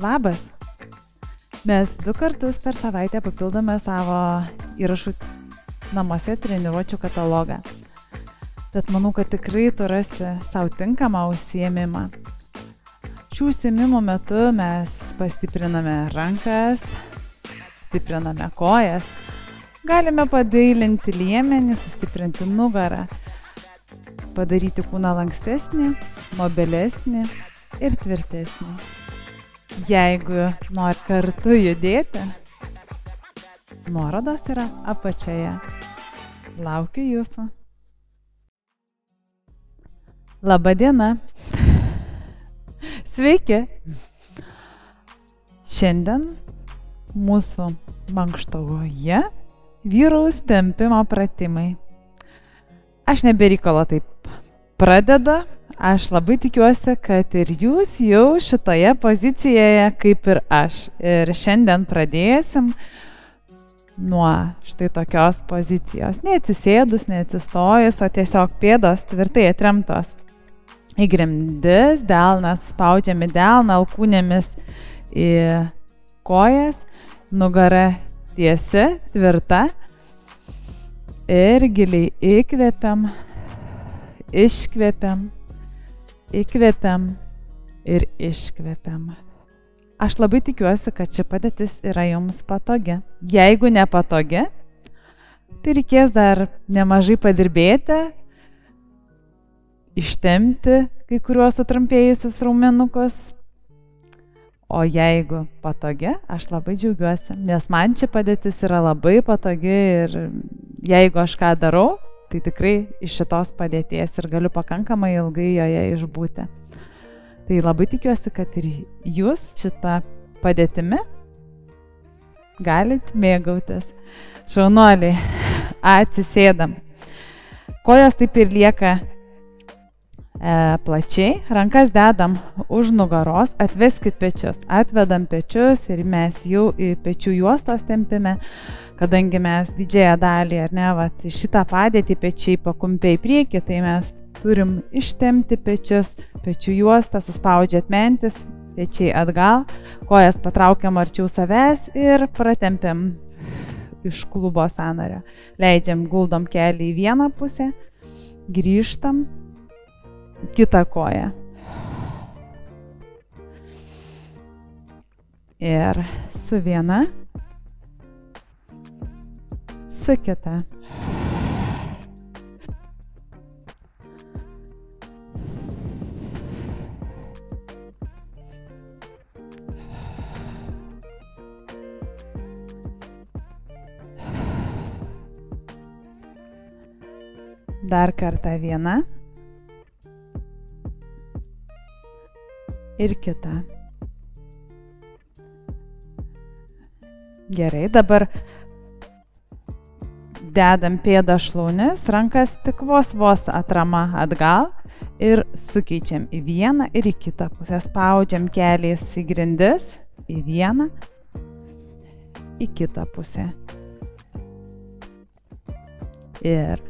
Labas! Mes 2 kartus per savaitę papildome savo įrašų namuose treniruočių katalogą. Tad manau, kad tikrai tu rasi savo tinkamą užsiėmimą. Šių užsiėmimų metu mes pastipriname rankas, stipriname kojas, galime padailinti liemenį, sustiprinti nugarą, padaryti kūną lankstesnį, mobilesnį ir tvirtesnį. Jeigu nori kartu judėti, nuorodos yra apačioje. Laukiu jūsų. Labą dieną. Sveiki. Šiandien mūsų mankštoje vyraus tempimo pratimai. Aš nebereikalo taip pradedu. Aš labai tikiuosi, kad ir jūs jau šitoje pozicijoje kaip ir aš. Ir šiandien pradėsim nuo štai tokios pozicijos. Neatsisėdus, neatsistojus, o tiesiog pėdos tvirtai atremtos į grindis, delnas spaudžiami delną, alkūnėmis į kojas, nugara tiesi, tvirta ir giliai įkvepiam, iškvepiam. Įkvepiam ir iškvepiam. Aš labai tikiuosi, kad ši padėtis yra jums patogi. Jeigu nepatogi, tai reikės dar nemažai padirbėti, ištempti kai kuriuos sutrumpėjusius raumenukus. O jeigu patogi, aš labai džiaugiuosi, nes man ši padėtis yra labai patogi ir jeigu aš ką darau, tai tikrai iš šitos padėties ir galiu pakankamai ilgai joje išbūti. Tai labai tikiuosi, kad ir jūs šitą padėtimi galit mėgautis. Šaunuoliai, atsisėdam. Kojos taip ir lieka plačiai, rankas dedam už nugaros, atveskit pečius. Atvedam pečius ir mes jau į pečių juostos tempime. Kadangi mes didžiąją dalį, ar ne, vat, šitą padėtį pečiai pakumpia į priekį, tai mes turim ištempti pečius, pečių juostą, suspaudžiat mentis, pečiai atgal, kojas patraukiam arčiau savęs ir pratempiam iš klubo sąnario. Leidžiam, guldom kelį į vieną pusę, grįžtam, kitą koją. Ir su viena, su kita. Dar kartą viena ir kita. Gerai, dabar dedam pėdą šlaunis, rankas tik vos atrama atgal ir sukeičiam į vieną ir į kitą pusę. Spaudžiam keliais į grindis, į vieną, į kitą pusę. Ir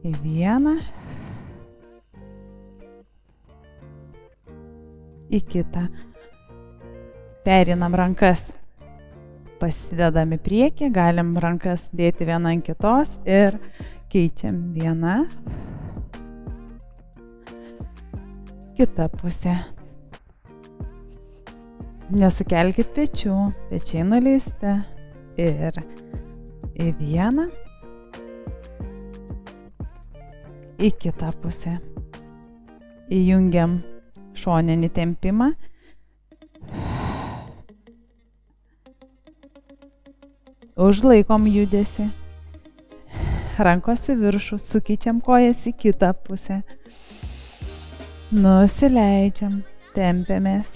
į vieną, į kitą. Perinam rankas. Pasidedam į priekį, galim rankas dėti vieną ant kitos ir keičiam vieną, kitą pusę. Nesukelkit pečių, pečiai nuleisti ir į vieną, į kitą pusę. Įjungiam šoninį tempimą. Užlaikom judesį, rankos į viršų, sukeičiam kojas į kitą pusę, nusileidžiam, tempiamės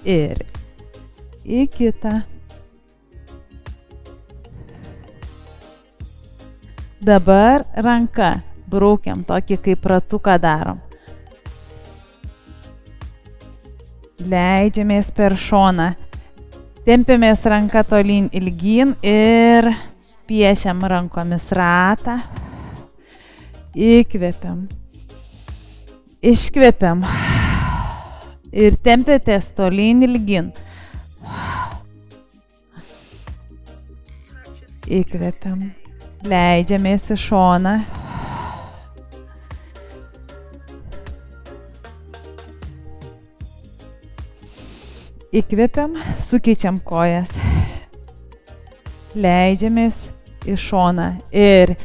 ir į kitą. Dabar ranka, braukiam tokį kaip ratuką darom. Leidžiamės per šoną, tempiamės ranką tolyn ilgyn ir piešiam rankomis ratą, įkvepiam, Iškvepiam. Ir tempiatės tolyn ilgin. Įkvepiam. Leidžiamės į šoną. Įkvepiam, sukeičiam kojas. Leidžiamės į šoną ir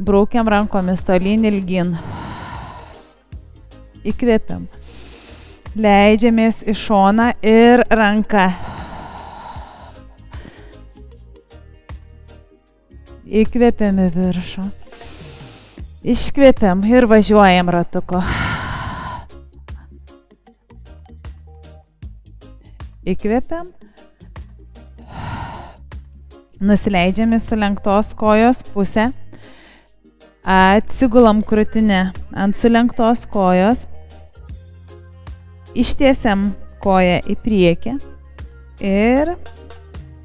braukiam rankomis tolyn ilgin. Įkvepiam. Leidžiamės į šoną ir ranka. Įkvepiam į viršų. Iškvepiam ir važiuojam ratuko. Įkvepiam. Nusileidžiam į sulenktos kojos pusę. Atsigulam krūtinę ant sulenktos kojos. Ištiesiam koją į priekį. Ir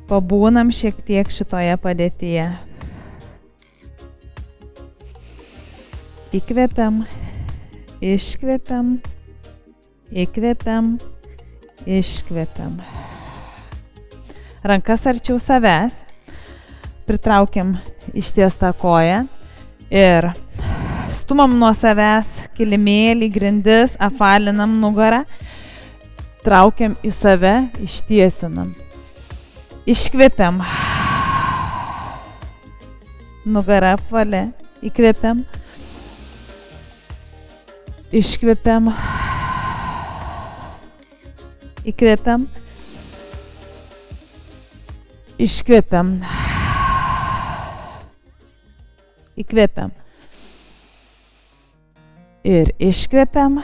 pabūnam šiek tiek šitoje padėtyje. Įkvepiam. Iškvepiam. Įkvepiam. Iškvepiam. Rankas arčiau savęs. Pritraukiam ištiestą koją. Ir stumam nuo savęs kilimėlį, grindis, apvalinam nugarą. Traukiam į save, ištiesinam. Iškvepiam. Nugara apvalė. Įkvepiam. Iškvepiam. Įkvepiam. Iškvepiam. Įkvepiam. Ir iškvepiam.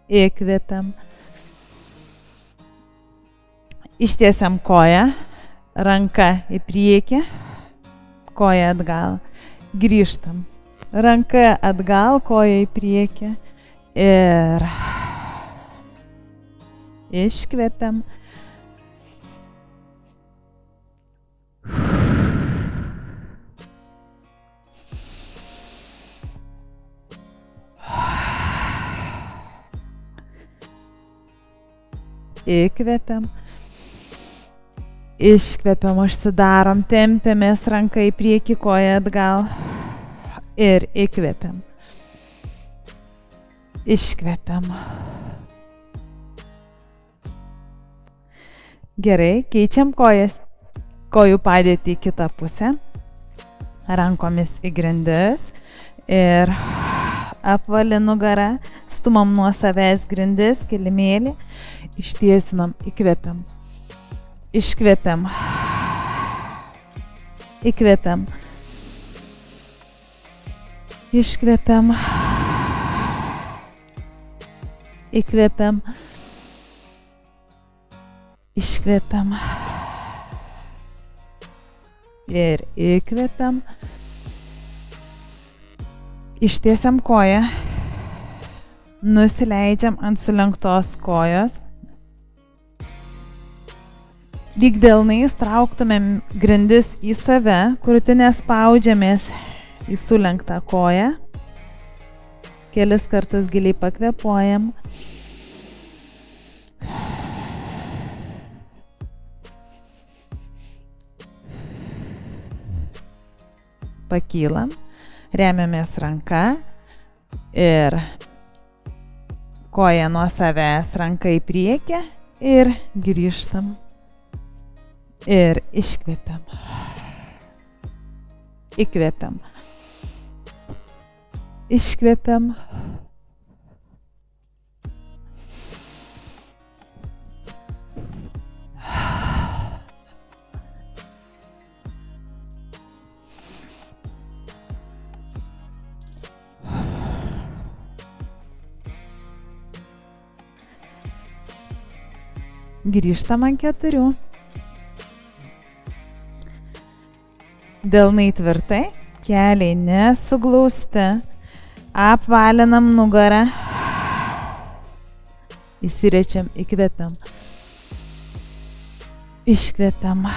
Įkvepiam. Ištiesiam koją. Ranka į priekį. Koja atgal. Grįžtam. Ranka atgal, koja į priekį. Ir iškvepiam. Įkvepiam. Iškvepiam, užsidarom, tempiamės ranką į priekį, koją atgal. Ir įkvepiam. Iškvepiam. Gerai, keičiam kojas, kojų padėtį į kitą pusę. Rankomis į grindis. Ir apvali nugarą. Stumam nuo savęs grindis, kilimėlį. Ištiesinam, įkvepiam. Iškvepiam. Įkvepiam. Iškvepiam. Įkvepiam. Iškvepiam. Ir įkvepiam. Ištiesiam koją. Nusileidžiam ant sulenktos kojos. Lyg delnais trauktumėm grindis į save, krūtinę spaudžiamės į sulenktą koją. Kelis kartus giliai pakvėpuojam. Pakylam, remiamės ranka ir koja nuo savęs, ranka į priekį ir grįžtam. Ir iškvepiam. Įkvepiam. Iškvepiam. Grįžtam ant 4. Delnai tvirtai, keliai nesuglausti. Apvalinam nugarą. Įsirečiam, įkvepiam. Iškvepiam.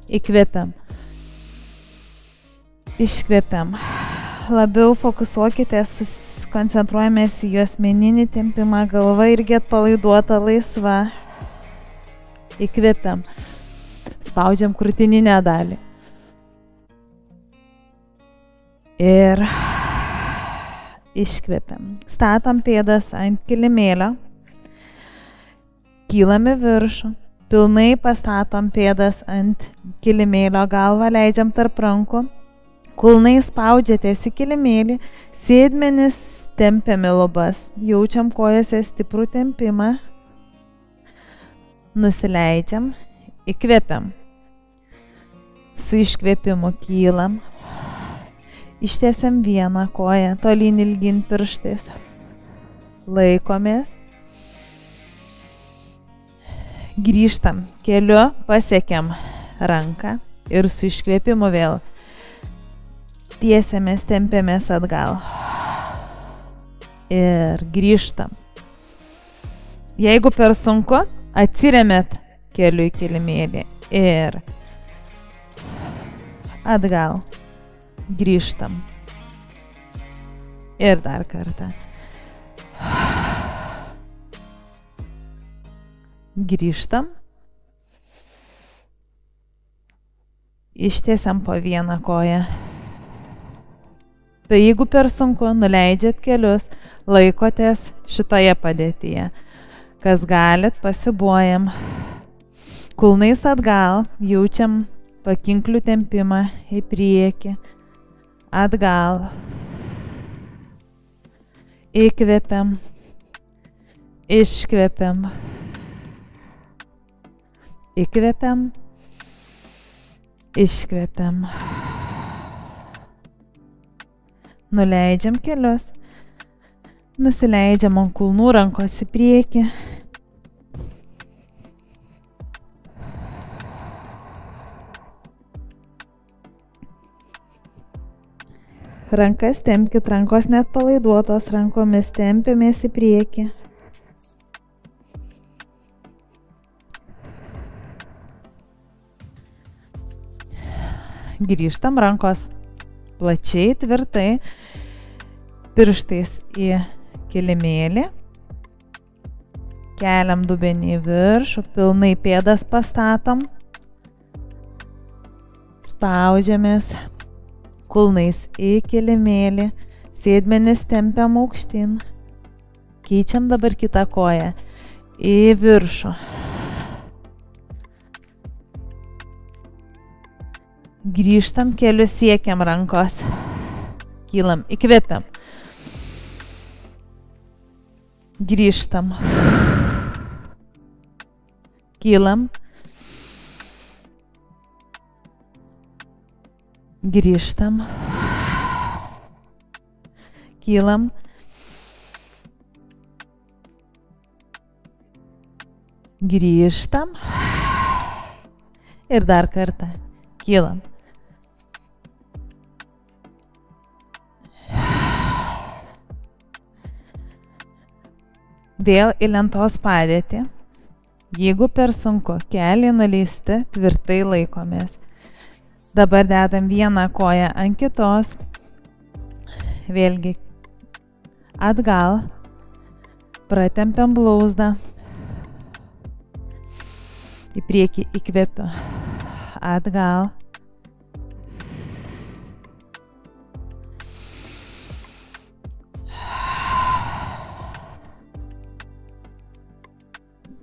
Įkvepiam. Iškvepiam. Labiau fokusuokitės, koncentruojamės į juosmeninį tempimą, galva irgi atpalaiduota, laisva. Įkvepiam. Spaudžiam krūtininę dalį. Ir iškvepiam. Statom pėdas ant kilimėlio. Kylam į viršų. Pilnai pastatom pėdas ant kilimėlio, galvą leidžiam tarp rankų. Kulnai spaudžiatės į kilimėlį, sėdmenis tempiam į lubas. Jaučiam kojose stiprų tempimą. Nusileidžiam, įkvepiam. Su iškvėpimu kylam. Ištiesiam vieną koją, tolyn ilgin pirštais. Laikomės. Grįžtam keliu, pasiekiam ranką ir su iškvėpimu vėl tiesiamės, tempiamės atgal. Ir grįžtam. Jeigu per sunku, atsiremiat keliu į kilimėlį ir atgal. Grįžtam. Ir dar kartą. Grįžtam. Ištiesiam po vieną koją. Tai jeigu per sunku, nuleidžiat kelius, laikotės šitoje padėtyje. Kas galit, pasibuojam. Kulnais atgal, jaučiam pakinklių tempimą į priekį. Atgal. Įkvepiam. Iškvepiam. Įkvepiam. Iškvepiam. Nuleidžiam kelius. Nusileidžiam ant kulnų, rankos į priekį. Rankas tempkit, rankos net palaiduotos, rankomis tempiamės į priekį. Grįžtam, rankos plačiai, tvirtai, pirštais į kilimėlį. Keliam dubenį į viršų, pilnai pėdas pastatom. Spaudžiamės. Kulnais į kilimėlį, sėdmenis tempiam aukštyn. Keičiam dabar kitą koją į viršų. Grįžtam keliu, siekiam rankos. Kylam, įkvepiam. Grįžtam. Kylam. Grįžtam. Kylam. Grįžtam. Ir dar kartą. Kylam. Vėl į lentos padėtį. Jeigu per sunku, keliai nuleisti, tvirtai laikomės. Dabar dedam vieną koją ant kitos. Vėlgi atgal. Pratempiam blauzdą. Į priekį įkvepiu. Atgal.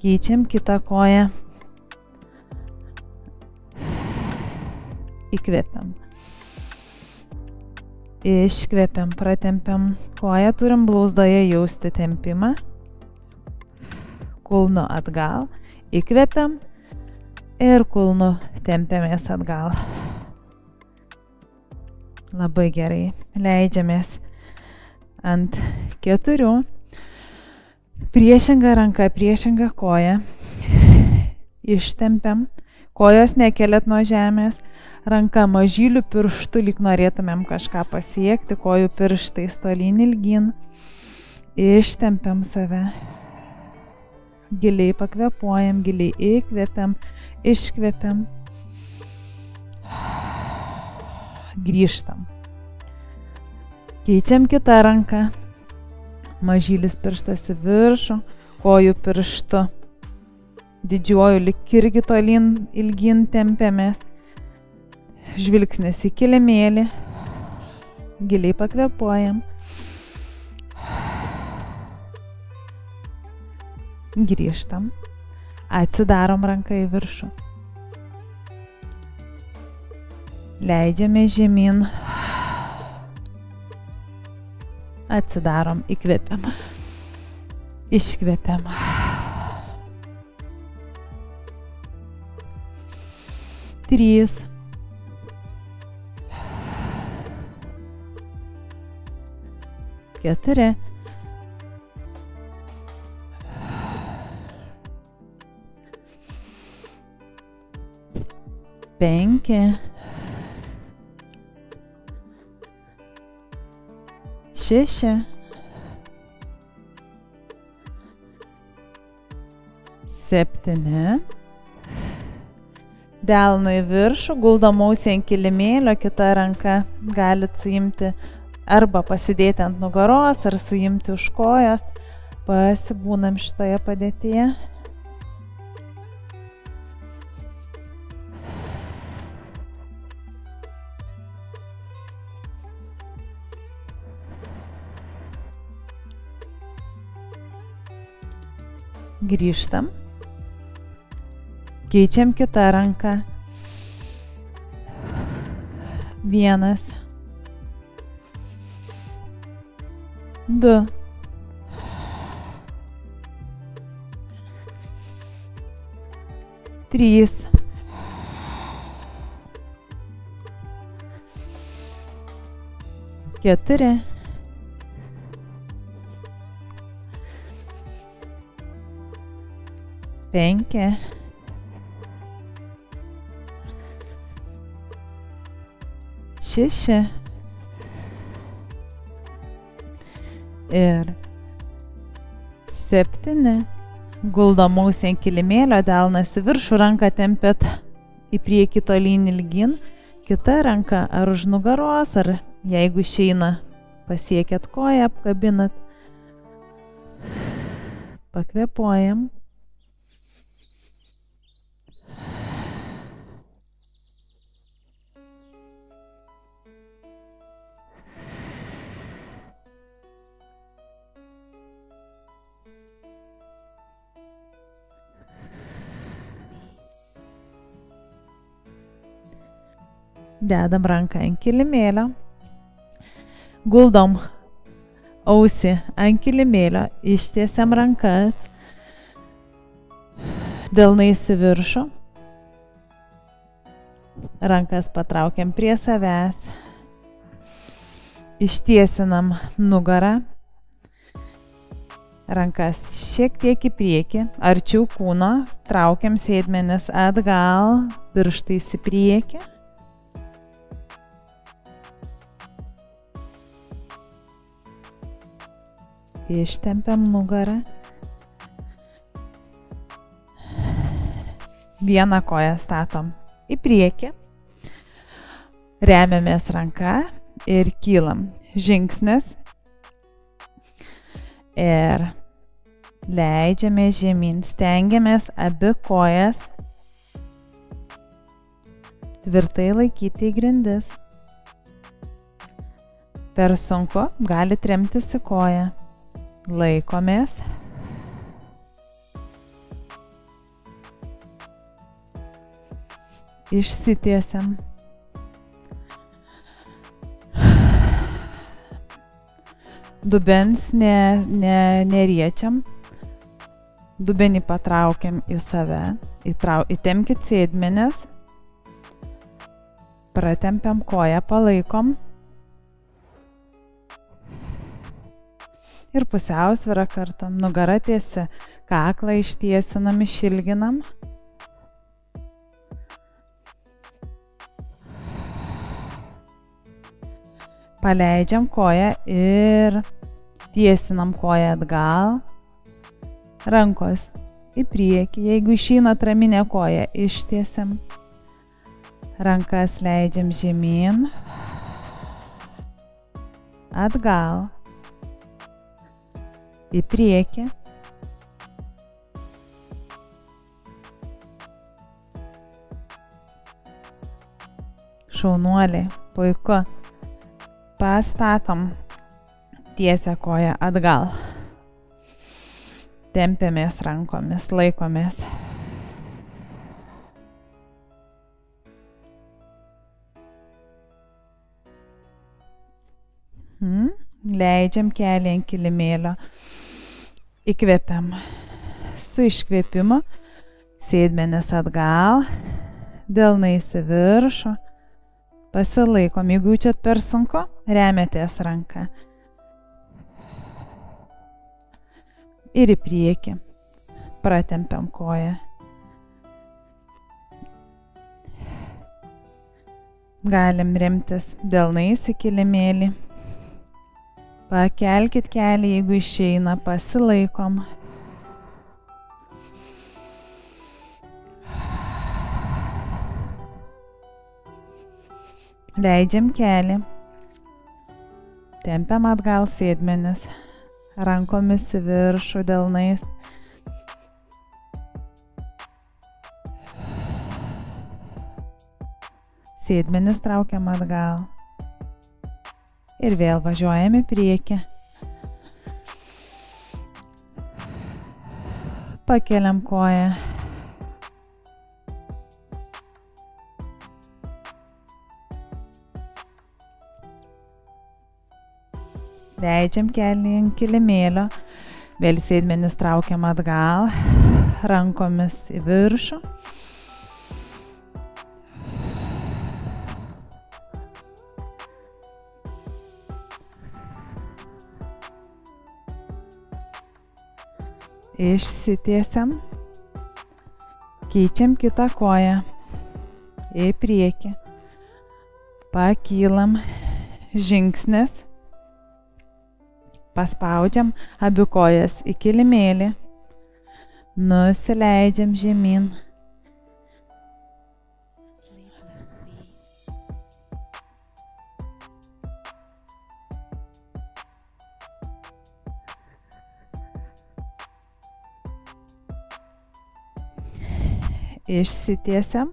Keičiam kitą koją. Įkvepiam. Iškvepiam, pratempiam koją, turim blauzdoje jausti tempimą. Kulnu atgal. Įkvepiam ir kulnu tempiamės atgal. Labai gerai. Leidžiamės ant 4. Priešinga ranka, priešinga koja. Ištempiam. Kojos nekeliat nuo žemės. Ranka mažylių pirštų, lyg norėtumėm kažką pasiekti, kojų pirštais tolyn ilgin. Ištempiam save. Giliai pakvepuojam, giliai įkvepiam, iškvepiam. Grįžtam. Keičiam kitą ranką. Mažylis pirštas į viršų, kojų pirštu. Didžiuoju lyg irgi tolyn ilgin tempiamės. Žvilgsnis į kilimėlį. Giliai pakvėpuojam. Grįžtam. Atsidarom ranką į viršų. Leidžiame žemyn. Atsidarom, įkvepiam. Iškvepiam. Trys. Keturi. Penki. Šeši. Septyni. Delnu į viršų, guldom ausį ant kilimėlio, kita ranka galit suimti arba pasidėti ant nugaros, ar suimti už kojos. Pasibūnam šitoje padėtyje. Grįžtam. Keičiam kitą ranką. 1. 2. 3. 4. 5. 6. Ir 7. Guldom ausį ant kilimėlio, delnas į viršų, ranką tempėt į priekį tolyn ilgin. Kita ranka ar už nugaros, ar jeigu išeina, pasiekėt koją, apkabinat. Pakvėpuojam. Dedam ranką ant kilimėlio, guldom ausį ant kilimėlio, ištiesiam rankas, delnais į viršų, rankas patraukiam prie savęs, ištiesinam nugarą, rankas šiek tiek į priekį, arčiau kūno, traukiam sėdmenis atgal, pirštais į priekį. Ištempiam nugarą. Vieną koją statom į priekį. Remiamės ranka ir kylam. Žingsnis. Ir leidžiame žemyn. Stengiamės abi kojas tvirtai laikyti į grindis. Per sunku, gali tremtis į koją. Laikomės. Išsitiesiam. Dubens neriečiam. Dubenį patraukiam į save. Įtempkit sėdmenis. Pratempiam koją, palaikom. Ir pusiausvyrą kartam, nugara tiesi, kaklą ištiesinam, išilginam. Paleidžiam koją ir tiesinam koją atgal. Rankos į priekį, jeigu išeina atraminė koja, ištiesiam. Rankas leidžiam žemyn. atgal, į priekį, šaunuoliai, puiku, pastatom tiesią koją atgal, tempiamės rankomis, laikomės. Leidžiam kelį ant kilimėlio, įkvepiam, su iškvėpimu, sėdmenis atgal, delnais į viršų, pasilaikom, jeigu jaučiat per sunku, remiatės ranką ir į priekį, pratempiam koją. Galim remtis delnais į kilimėlį. Pakelkit kelį, jeigu išeina, pasilaikom. Leidžiam kelį. Tempiam atgal sėdmenis, rankomis į viršų, delnais. Sėdmenis traukiam atgal. Ir vėl važiuojam į priekį. Pakeliam koją. Leidžiam kelį ant kilimėlio. Vėl sėdmenis traukiam atgal. Rankomis į viršų. Išsitiesiam, keičiam kitą koją, į priekį, pakylam, žingsnis, paspaudžiam abi kojas į kilimėlį, nusileidžiam žemyn. Išsitiesiam,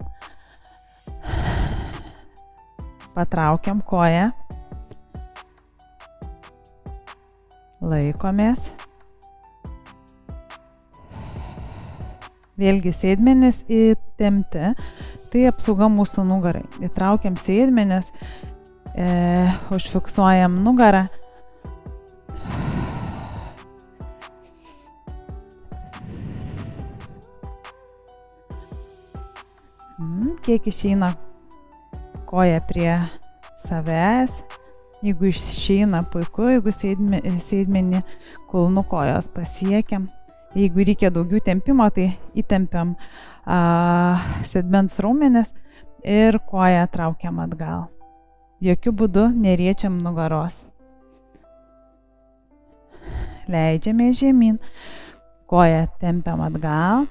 patraukiam koją, laikomės, vėlgi sėdmenis įtempti, tai apsauga mūsų nugarai. Įtraukiam sėdmenis, užfiksuojam nugarą. Kiek išeina koja prie savęs, jeigu išeina puiku, jeigu sėdmenį kulnų kojos pasiekiam. Jeigu reikia daugiau tempimo, tai įtempiam sėdmens raumenis ir koją traukiam atgal. Jokių būdų neriečiam nugaros. Leidžiame žemyn, koją tempiam atgal.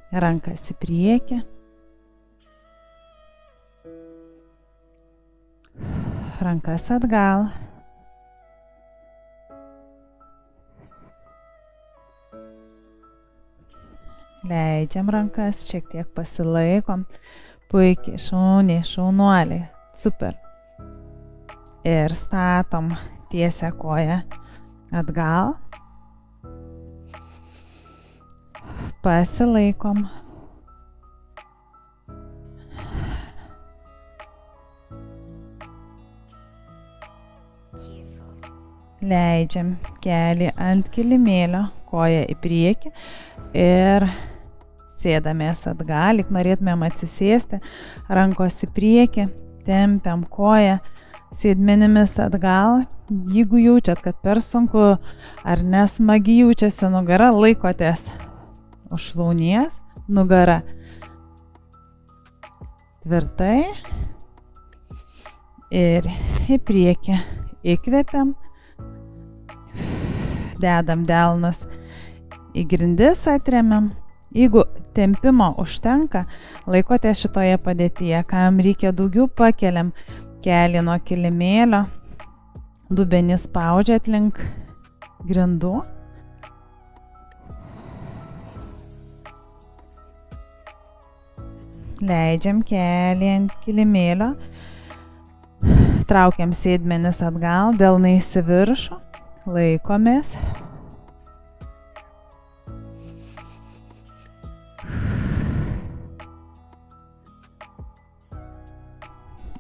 Rankas į priekį, rankas atgal, leidžiam rankas, šiek tiek pasilaikom, puikiai, šauniai, šaunuoliai, super. Ir statom tiesią koją atgal. Pasilaikom. Leidžiam kelį ant kilimėlio, koją į priekį ir sėdamės atgal, lyg norėtumėm atsisėsti, rankos į priekį, tempiam koją, sėdmenimis atgal. Jeigu jaučiat, kad per sunku ar nesmagi jaučiasi nugara, laikotės už šlaunies, nugara tvirtai ir į priekį įkvepiam, dedam delnus į grindis, atremiam. Jeigu tempimo užtenka, laikote šitoje padėtyje, kam reikia daugiau pakeliam kelį nuo kilimėlio, dubenį spaudžiat link grindų. Leidžiam kelį ant kilimėlio, traukiam sėdmenis atgal, delnais į viršų, laikomės.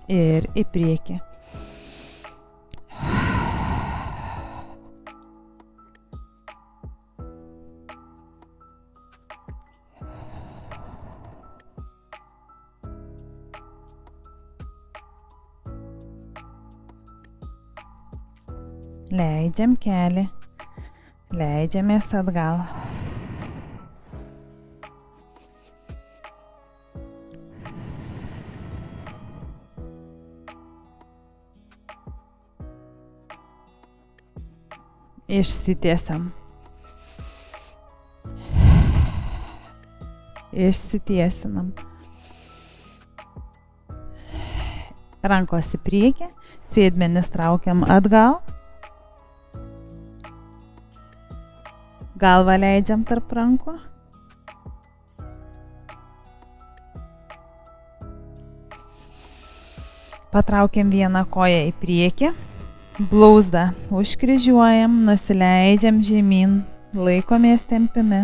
Ir į priekį. Leidžiam kelį, leidžiamės atgal. Išsitiesiam. Išsitiesinam. Rankos į priekį, sėdmenis traukiam atgal. Galvą leidžiam tarp rankų. Patraukiam vieną koją į priekį. Blauzdą užkryžiuojam, nusileidžiam žemyn, laikomės tempime.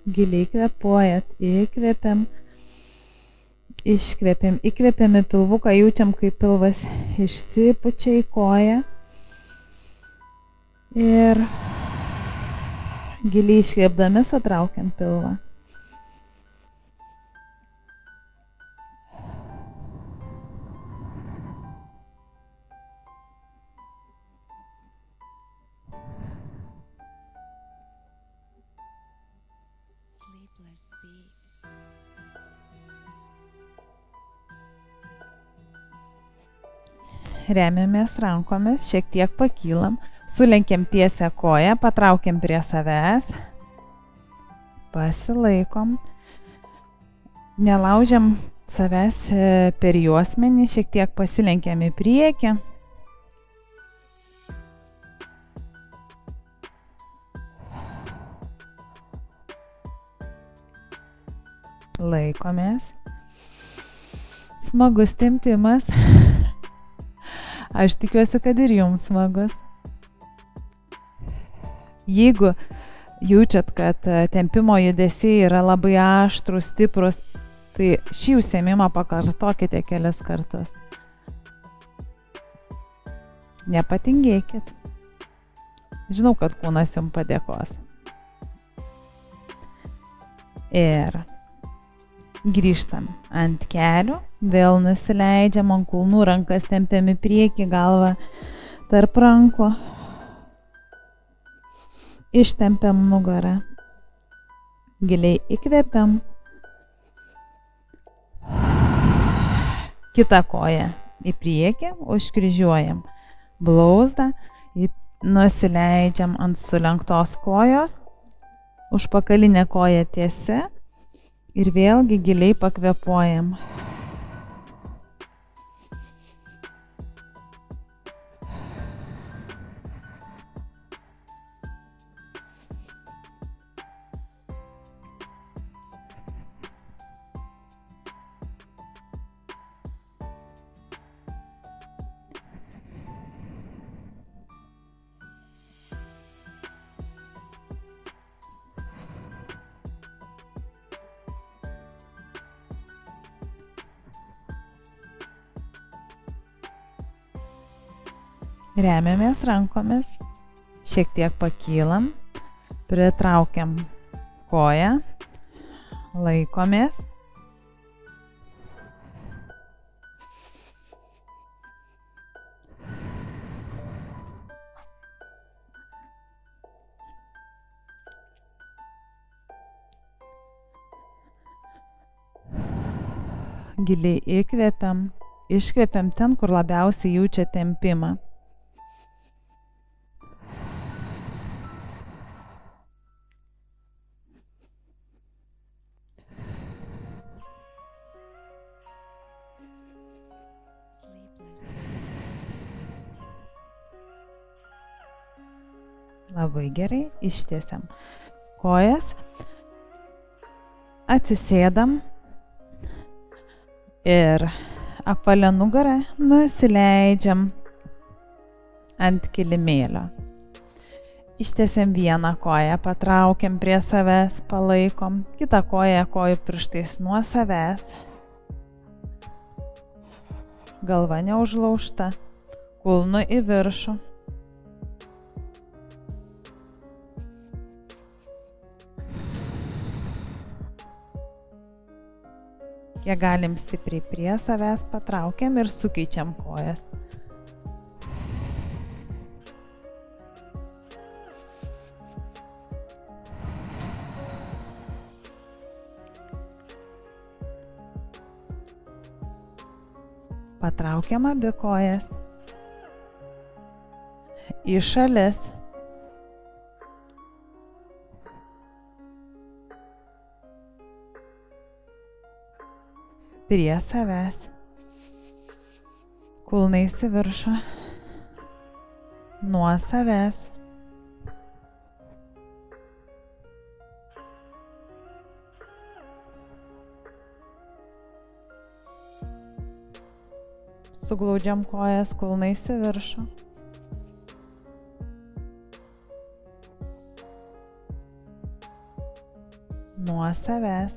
Giliai kvėpuojat, įkvėpiam, iškvėpiam, įkvėpiam į pilvuką, jaučiam, kaip pilvas išsipučia į koją. Ir giliai iškvėpdami sutraukiam pilvą. Remiamės rankomis, šiek tiek pakylam, sulenkiam tiesią koją, patraukiam prie savęs, pasilaikom, nelaužiam savęs per juosmenį, šiek tiek pasilenkiam į priekį. Laikomės. Smagus tempimas. Aš tikiuosi, kad ir jums smagus. Jeigu jaučiat, kad tempimo judesiai yra labai aštrus, stiprus, tai šį užsiėmimą pakartokite kelis kartus. Nepatingėkit. Žinau, kad kūnas jums padėkos. Ir grįžtam ant kelių, vėl nusileidžiam ant kulnų, rankas tempiam į priekį, galvą tarp rankų. Ištempiam nugarą. Giliai įkvėpiam. Kitą koją į priekį, užkryžiuojam blauzdą, nusileidžiam ant sulenktos kojos, užpakalinė koja tiesi. Ir vėlgi giliai pakvėpuojam. Remiamės rankomis, šiek tiek pakylam, pritraukiam koją, laikomės. Giliai įkvėpiam, iškvėpiam ten, kur labiausiai jaučia tempimą. Labai gerai, ištiesiam kojas, atsisėdam ir apvalia nugarą nusileidžiam ant kilimėlio. Ištiesiam vieną koją, patraukiam prie savęs, palaikom, kitą koją kojų pirštais nuo savęs. Galva neužlaužta, kulnu į viršų. Kiek galim stipriai prie savęs patraukiam ir sukeičiam kojas. Patraukiam abi kojas į šalis. Prie savęs. Kulnais į viršų. Nuo savęs. Suglaudžiam kojas kulnais į viršų. Nuo savęs.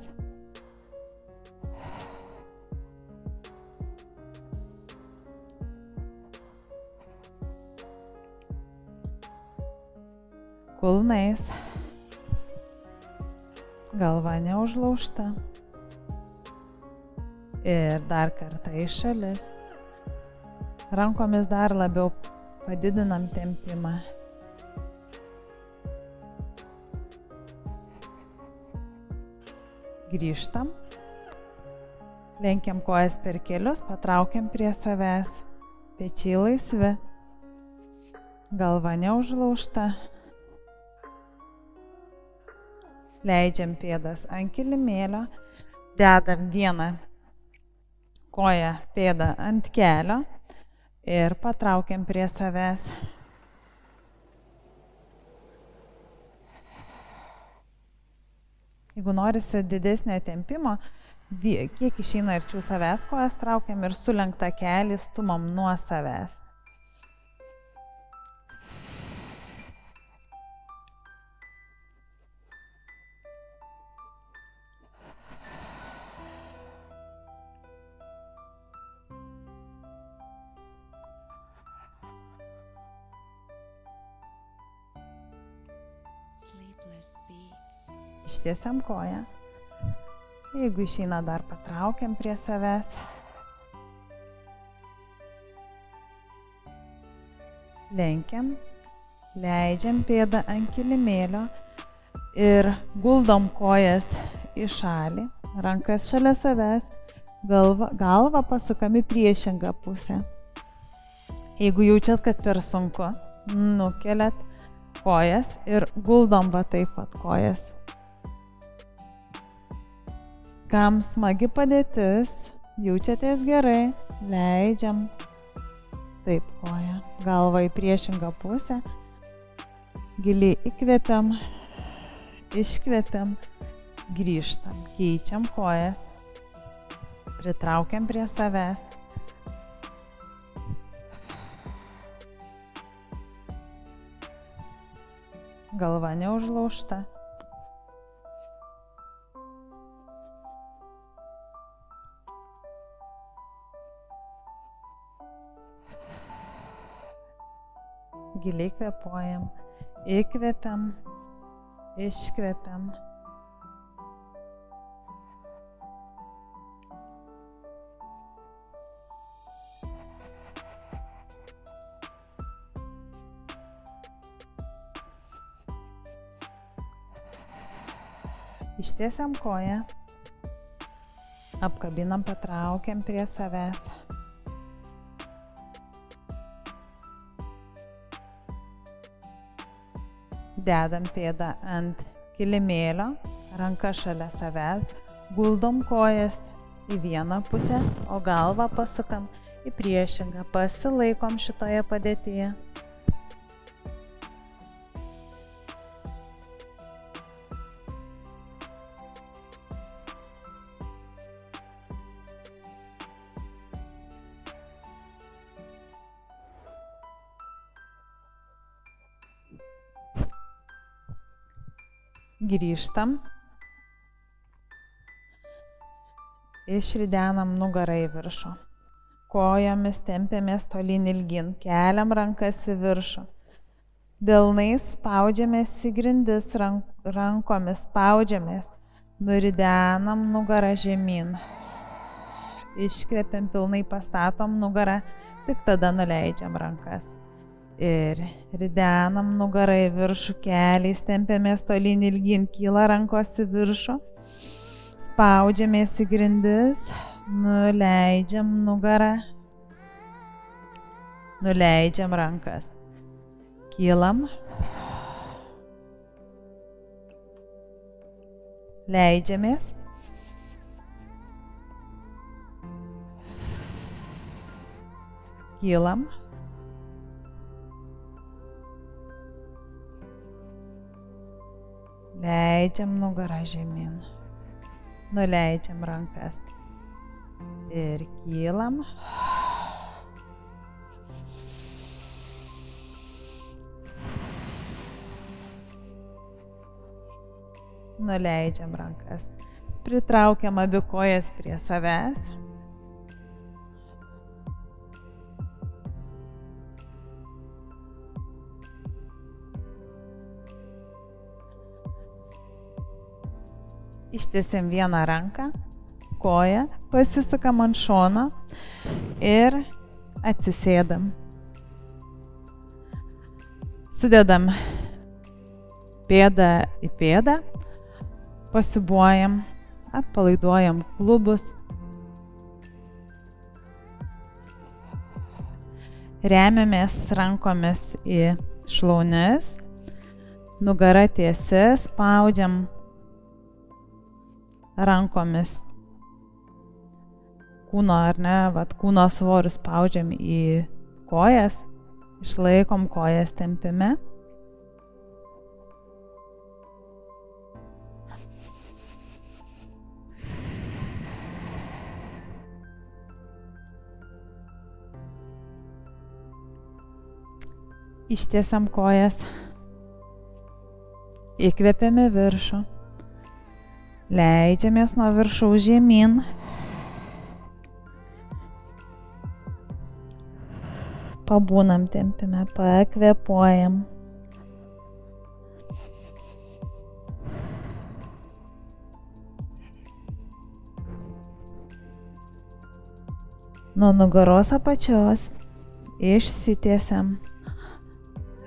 Kulnais. Galva neužlaužta. Ir dar kartą į šalis. Rankomis dar labiau padidinam tempimą. Grįžtam. Lenkiam kojas per kelius, patraukiam prie savęs. Pečiai laisvi. Galva neužlaužta. Leidžiam pėdas ant kilimėlio. Dedam vieną koją pėdą ant kelio. Ir patraukiam prie savęs. Jeigu norisi didesnio tempimo, kiek išeina arčiau savęs, kojas traukiam ir sulenktą kelį stumam nuo savęs. Ištiesiam koją. Jeigu išeina, dar patraukiam prie savęs. Lenkiam, leidžiam pėdą ant kilimėlio ir guldom kojas į šalį, rankas šalia savęs, galvą pasukam į priešingą pusę. Jeigu jaučiat, kad per sunku, nukeliat kojas ir guldom va taip pat kojas. Kam smagi padėtis, jaučiatės gerai, leidžiam taip koją, galvą į priešingą pusę, giliai įkvepiam, iškvepiam, grįžtam, keičiam kojas, pritraukiam prie savęs. Galva neužlaužta. Giliai kvėpuojam, įkvepiam, iškvepiam. Ištiesiam koją, apkabinam, patraukiam prie savęs. Dedam pėdą ant kilimėlio, ranka šalia savęs, guldom kojas į vieną pusę, o galvą pasukam į priešingą, pasilaikom šitoje padėtyje. Grįžtam. Išridenam nugarą į viršų. Kojomis tempiamės tolyn ilgin. Keliam rankas į viršų. Delnais spaudžiamės į grindis, rankomis spaudžiamės. Nuridenam nugarą žemyn. Iškvepiam, pilnai pastatom nugarą, tik tada nuleidžiam rankas. Ir ridenam nugarą į viršų, keliais tempiamės tolyn ilgin, kyla rankos į viršų. Spaudžiamės į grindis, nuleidžiam nugarą, nuleidžiam rankas. Kylam, leidžiamės, kylam, leidžiam nugarą žemyn. Nuleidžiam rankas ir kylam. Nuleidžiam rankas. Pritraukiam abi kojas prie savęs. Ištiesiam vieną ranką, koją, pasisukam ant šono ir atsisėdam. Sudedam pėdą į pėdą, pasiūbuojam, atpalaiduojam klubus. Remiamės rankomis į šlaunis, nugara tiesi, spaudžiam rankomis kūno, ar ne, kūno svorius spaudžiam į kojas, išlaikom kojas tempime. Ištiesiam kojas, įkvepiam į viršų. Leidžiamės nuo viršaus žemyn. Pabūnam tempime, pakvepuojam. Nuo nugaros apačios išsitiesiam.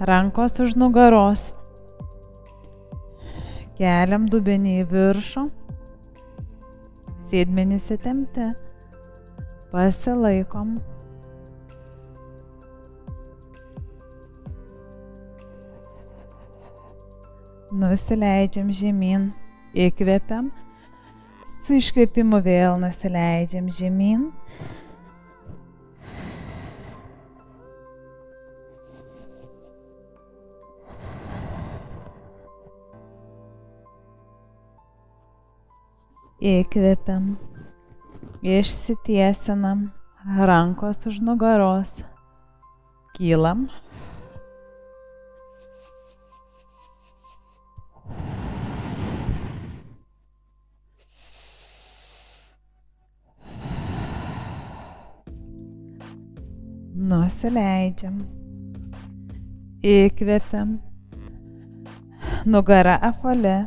Rankos už nugaros. Keliam dubenį į viršų, sėdmenys įtempti, pasilaikom. Nusileidžiam žemyn, įkvepiam, su iškvėpimu vėl nusileidžiam žemyn. Įkvepiam, išsitiesinam, rankos už nugaros, kylam. Nusileidžiam, įkvepiam, nugara apvali.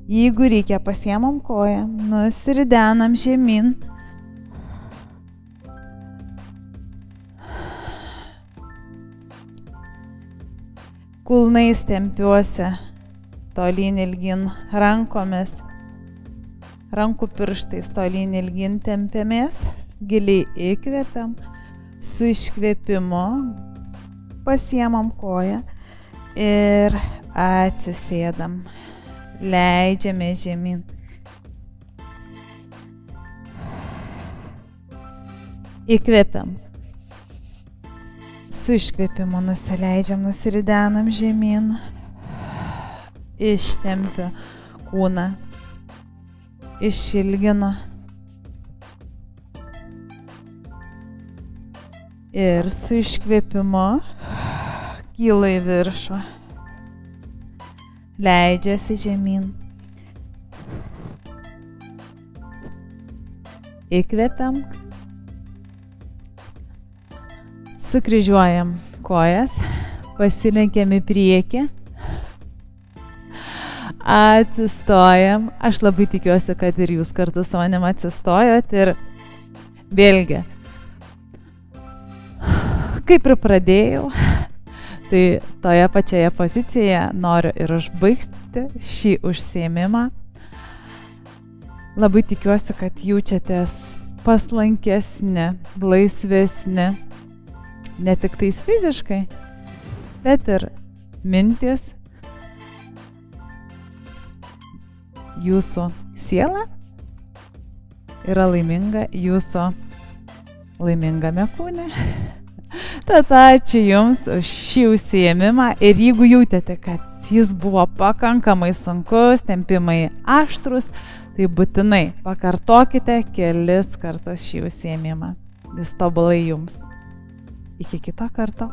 Jeigu reikia, pasiemam koją, nusiridenam žemyn. Kulnais tempiuosi tolyn ilgin rankomis. Rankų pirštais tolyn ilgin tempiamės. Giliai įkvepiam. Su iškvėpimu pasiemam koją ir atsisėdam. Leidžiame žemyn. Įkvepiam. Su iškvėpimu nusileidžiam, nusiridenam žemyn. Ištempiu kūną. Išilginu. Ir su iškvėpimu kyla į viršų. Leidžiasi žemyn. Įkvepiam. Sukryžiuojam kojas, pasilenkiam į priekį. Atsistojam. Aš labai tikiuosi, kad ir jūs kartu su manim atsistojot ir vėlgi. Kaip ir pradėjau, tai toje pačioje pozicijoje noriu ir užbaigti šį užsiėmimą. Labai tikiuosi, kad jaučiatės paslankesni, laisvesni, ne tik tais fiziškai, bet ir mintis. Jūsų siela yra laiminga jūsų laimingame kūne. Tad ačiū Jums už šį užsiėmimą ir jeigu jautėte, kad jis buvo pakankamai sunkus, tempimai aštrus, tai būtinai pakartokite kelis kartus šį užsiėmimą. Vis tobulai Jums. Iki kito karto.